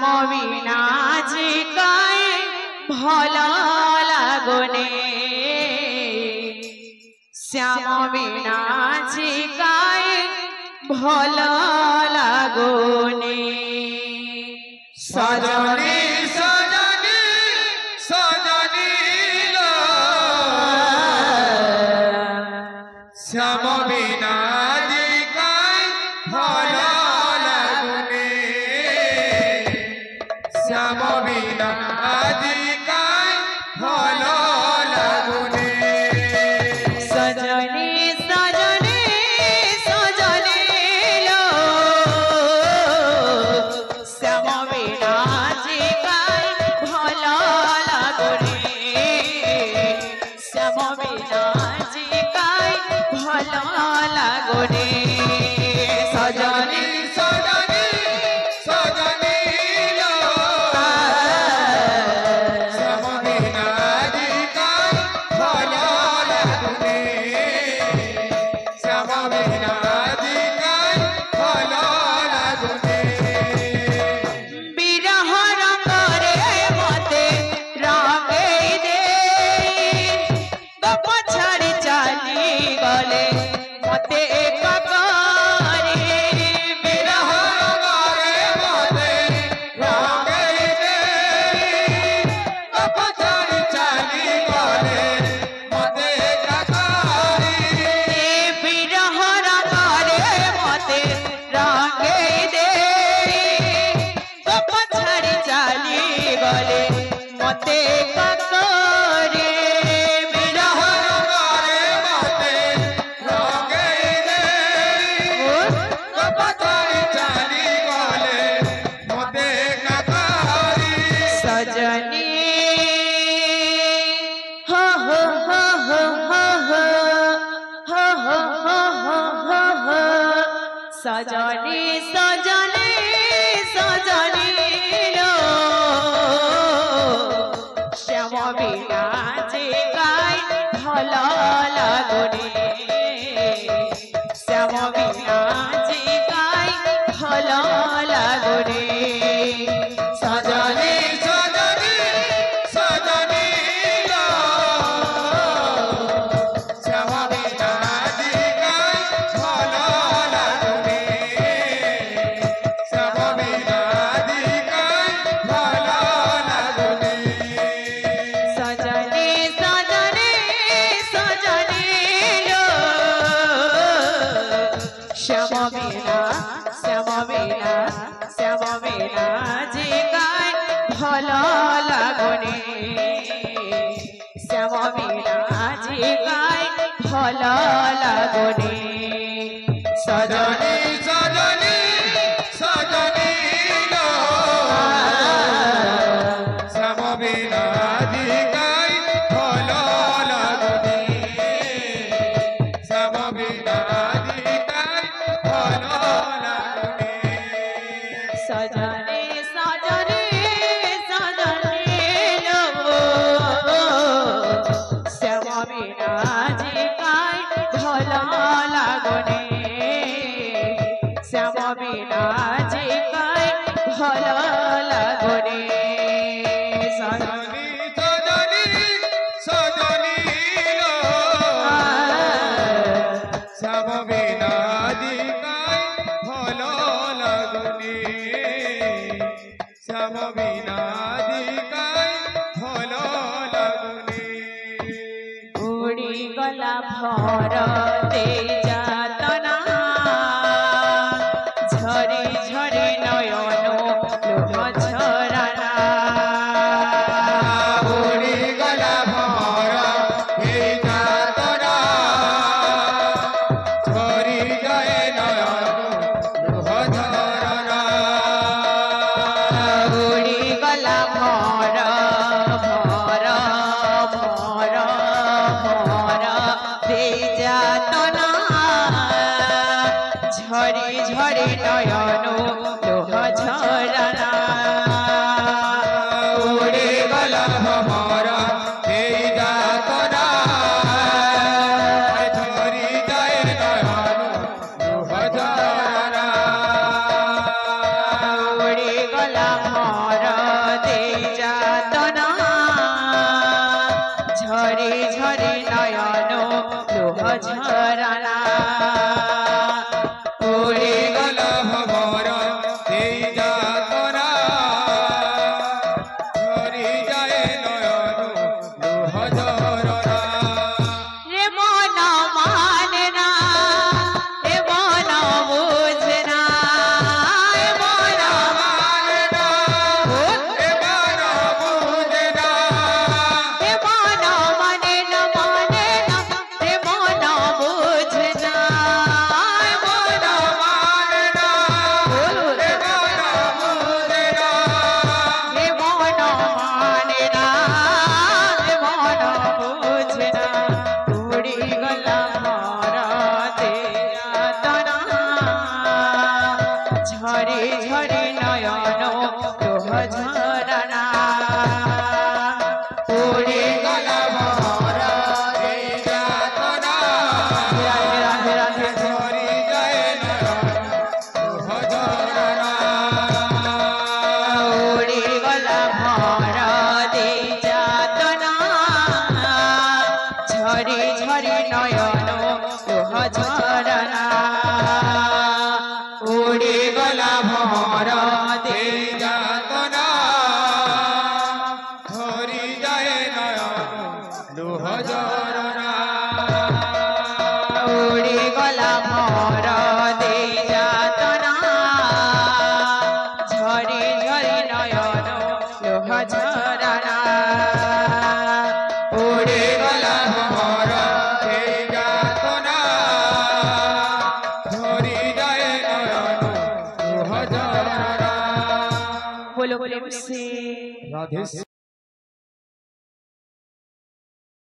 শ্যাম বিনা যে কায় ভাল লাগনে শ্যাম বিনা যে কায় ভাল লাগনে সজনী সজনী সজনী লো শ্যাম বিনা যে কায় ভাল লাগুনে শ্যাম বিনা যে কায় ভাল লাগুনে সজনী সজনী সজনী লো শ্যাম বিনা যে কায় ভাল লাগনে শ্যাম বিনা যে কায় ভাল লাগনে সজনী সজনী সজনী লো শ্যাম বিনা যে কায় ভাল লাগুনে শ্যাম বিনা যে কায় ভাল লাগুনে বিরহ রঙরে মতে রঙেই দে গপ ছাড়ি চালি গলে মতে কাকরে বিরহ রঙরে মতে রঙেই দে গপ ছাড়ি চালি গলে মতে কাকরে বিরহ রঙরে মতে রঙেই দে গপ ছাড়ি চালি গলে মতে কাকরে বিরহ রঙরে মতে রঙেই দে গপ ছাড়ি চালি গলে মতে কাকরে সজনী হো হো হো হো হো হো হো হো হো হো হো হো সজনী সজনী সজনী লো শ্যাম বিনা যে গায় ভাল লাগনে শ্যাম বিনা যে গায় ভাল লাগনে সজনী সজনী সজনী লো শ্যাম বিনা যে গায় ভাল লাগুনে শ্যাম বিনা যে গায় ভাল লাগুনে সজনী সজনী সজনী লো শ্যাম বিনা যে গায় ভাল লাগনে শ্যাম বিনা যে গায় ভাল লাগনে সজনী সজনী সজনী লো শ্যাম বিনা যে গায় ভাল লাগুনে শ্যাম বিনা যে গায় ভাল লাগুনে সজনী সজনী সজনী লো শ্যাম বিনা যে গায় ভাল লাগনে শ্যাম বিনা যে গায় ভাল লাগনে সজনী সজনী সজনী লো শ্যাম বিনা যে গায় ভাল লাগুনে শ্যাম বিনা যে গায় ভাল লাগুনে উড়ি গলা ভরতে যাতনা ঝরে ঝরে নয়ন লোহ ঝরানা উড়ি গলা ভর হে যাতনা ঝরি যায় নয়ন লোহ ঝরনা উড়ি গলা ভর ভর ভর ভর দে যাতনা ঝরে ঝরে নয়ন লোহ ঝরানা উড়ি গলা ভর হে যাতনা ঝরি যায় নয়ন লোহ ঝরনা উড়ে গলা ঝরনা উড়ে গেল ভমর এই যাতনা ঝরি যায় নয়ন লোহ ঝরনা রে মন মানে না রে মন বুঝে না রে মন মানে না এবার বুঝে না রে মন মানে না রে মন বুঝে না রে মন মানে না এবার বুঝে না রে মন মানে না রে মন বুঝে না উড়ি গলা মরতে আতনা ঝরে ঝরে নয়ন লোহ ঝরনা উড়ি গলা ভমর এই যাতনা রাধে রাধে রাধে ঝরি যায় নয়ন লোহ ঝরনা উড়ি গলা ভর দে যাতনা ঝরি ঝরি নয়ন লোহ ঝরনা উড়ি গলা ভর দে যাতনা ঝরি যায় নয়ন লোহ ঝরনা উড়ি গলা ভর দে যাতনা ঝরি ঝরি নয়ন লোহ ঝরনা উড়ি গলা ভমর এই যাতনা ঝরি যায় নয়ন লোহ ঝরনা বলো প্রেম সে রাধে